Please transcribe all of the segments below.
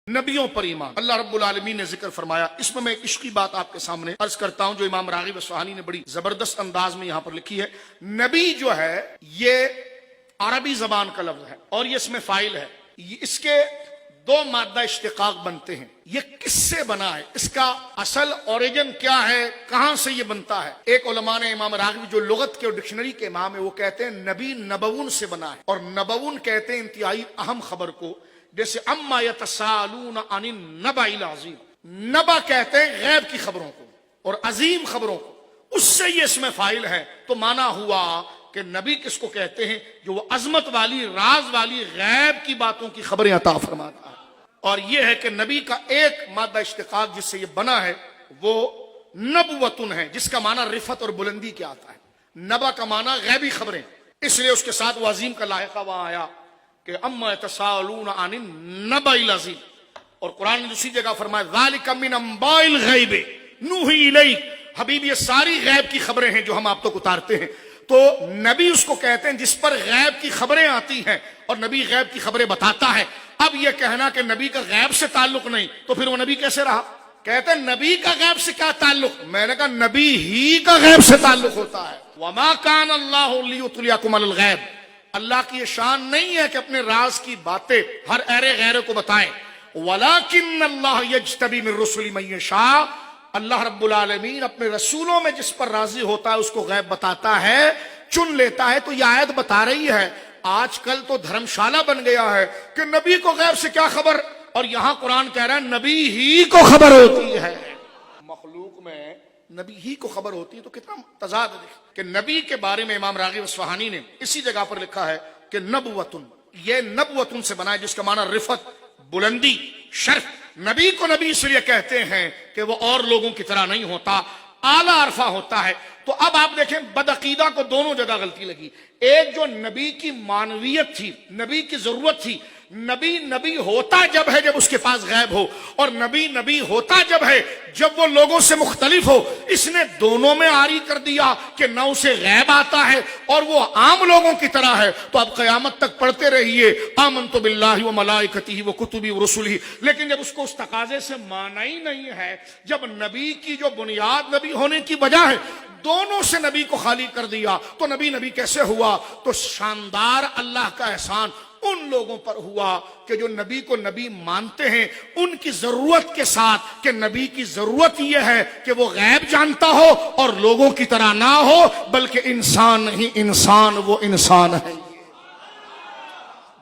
نبیوں پر ایمان اللہ رب العالمین نے ذکر فرمایا. اس میں ایک عشقی بات آپ کے سامنے عرض کرتا ہوں جو امام راغب اصفہانی نے بڑی زبردست انداز میں یہاں پر لکھی ہے. نبی جو ہے یہ عربی زبان کا لفظ ہے اور یہ اس میں فاعل ہے. اس کے دو مادہ اشتقاق بنتے ہیں. یہ کس سے بنا ہے, اس کا اصل اوریجن کیا ہے, کہاں سے یہ بنتا ہے؟ ایک علماء نے, امام راغب جو لغت کے اور ڈکشنری کے امام ہے, وہ کہتے ہیں نبی نبوون سے بنا ہے. اور نبوون کہتے ہیں انتہائی اہم خبر کو, جیسے اما یتساءلون عن النبأ العظیم. نبا کہتے ہیں غیب کی خبروں کو اور عظیم خبروں کو, اس سے یہ اس میں فاعل ہے. تو مانا ہوا کہ نبی کس کو کہتے ہیں؟ جو وہ عظمت والی, راز والی, غیب کی باتوں کی خبریں عطا فرماتا ہے. اور یہ ہے کہ نبی کا ایک مادہ اشتقاق جس سے یہ بنا ہے وہ نبوتن ہے, جس کا معنی رفعت اور بلندی کیا آتا ہے. نبا کا معنی غیبی خبریں, اس لیے اس کے ساتھ وہ عظیم کا لاحقہ وہاں آیا کہ اما یتساءلون عن النبأ العظیم. اور قرآن نے دوسری جگہ فرمایا ذالک من انباء الغیب نوحی الیک. حبیب یہ ساری غیب کی خبریں ہیں جو ہم آپ تک اتارتے ہیں. تو نبی اس کو کہتے ہیں جس پر غیب کی خبریں آتی ہیں اور نبی غیب کی خبریں بتاتا ہے. اب یہ کہنا کہ نبی کا غیب سے تعلق نہیں, تو پھر وہ نبی کیسے رہا؟ کہتے ہیں نبی کا غیب سے کیا تعلق؟ میں نے کہا نبی ہی کا غیب سے تعلق ہوتا ہے. وما کان اللہ لیطلعکم علی الغیب. اللہ کی یہ شان نہیں ہے کہ اپنے راز کی باتیں ہر ایرے غیرے کو بتائیں. ولکن اللہ یجتبی من رسل من یشاء. اللہ رب العالمین اپنے رسولوں میں جس پر راضی ہوتا ہے اس کو غیب بتاتا ہے, چن لیتا ہے. تو یہ آیت بتا رہی ہے آج کل تو دھرم شالہ بن گیا ہے کہ نبی کو غیب سے کیا خبر, اور یہاں قرآن کہہ رہا ہے نبی ہی کو خبر ہوتی ہے. مخلوق میں نبی ہی کو خبر ہوتی ہے, تو کتنا تضاد ہے کہ نبی کے بارے میں امام راغب اصفہانی نے اسی جگہ پر لکھا ہے کہ نبوتن, یہ نبوتن سے بنا ہے جس کا معنی رفعت, بلندی, شرف. نبی کو نبی اس لیے کہتے ہیں کہ وہ اور لوگوں کی طرح نہیں ہوتا, اعلیٰ عرفہ ہوتا ہے. تو اب آپ دیکھیں بدعقیدہ کو دونوں جگہ غلطی لگی. ایک جو نبی کی معنویت تھی, نبی کی ضرورت تھی. نبی نبی ہوتا جب ہے جب اس کے پاس غیب ہو, اور نبی نبی ہوتا جب ہے جب وہ لوگوں سے مختلف ہو. اس نے دونوں میں عاری کر دیا کہ نہ اسے غیب آتا ہے اور وہ عام لوگوں کی طرح ہے. تو اب قیامت تک پڑھتے رہیے آمنت باللہ و ملائکتہ و کتبہ و رسلہ, لیکن جب اس کو اس تقاضے سے مانا ہی نہیں ہے, جب نبی کی جو بنیاد نبی ہونے کی وجہ ہے دونوں سے نبی کو خالی کر دیا, تو نبی نبی کیسے ہوا؟ تو شاندار اللہ کا احسان ان لوگوں پر ہوا کہ جو نبی کو نبی مانتے ہیں, ان کی ضرورت کے ساتھ کہ نبی کی ضرورت یہ ہے کہ وہ غیب جانتا ہو اور لوگوں کی طرح نہ ہو, بلکہ انسان نہیں انسان, وہ انسان ہے,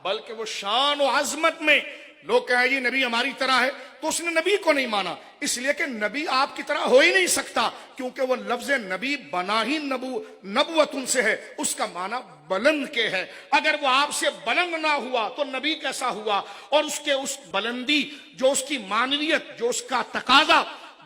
بلکہ وہ شان و عظمت میں. لوگ کہیں جی نبی ہماری طرح ہے, تو اس نے نبی کو نہیں مانا, اس لیے کہ نبی آپ کی طرح ہو ہی نہیں سکتا, کیونکہ وہ لفظ نبی بنا ہی نبوتن سے ہے, اس کا معنی بلند کے ہے. اگر وہ آپ سے بلند نہ ہوا تو نبی کیسا ہوا؟ اور اس کے اس بلندی, جو اس کی معنویت, جو اس کا تقاضا,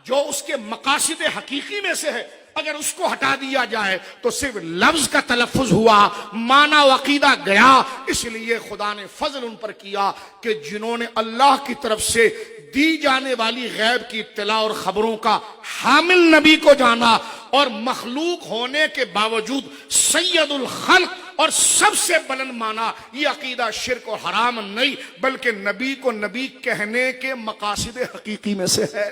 جو اس کے مقاصد حقیقی میں سے ہے, اگر اس کو ہٹا دیا جائے تو صرف لفظ کا تلفظ ہوا, معنی و عقیدہ گیا. اس لیے خدا نے فضل ان پر کیا کہ جنہوں نے اللہ کی طرف سے دی جانے والی غیب کی اطلاع اور خبروں کا حامل نبی کو جانا, اور مخلوق ہونے کے باوجود سید الخلق اور سب سے بلند مانا. یہ عقیدہ شرک و حرام نہیں, بلکہ نبی کو نبی کہنے کے مقاصد حقیقی میں سے ہے.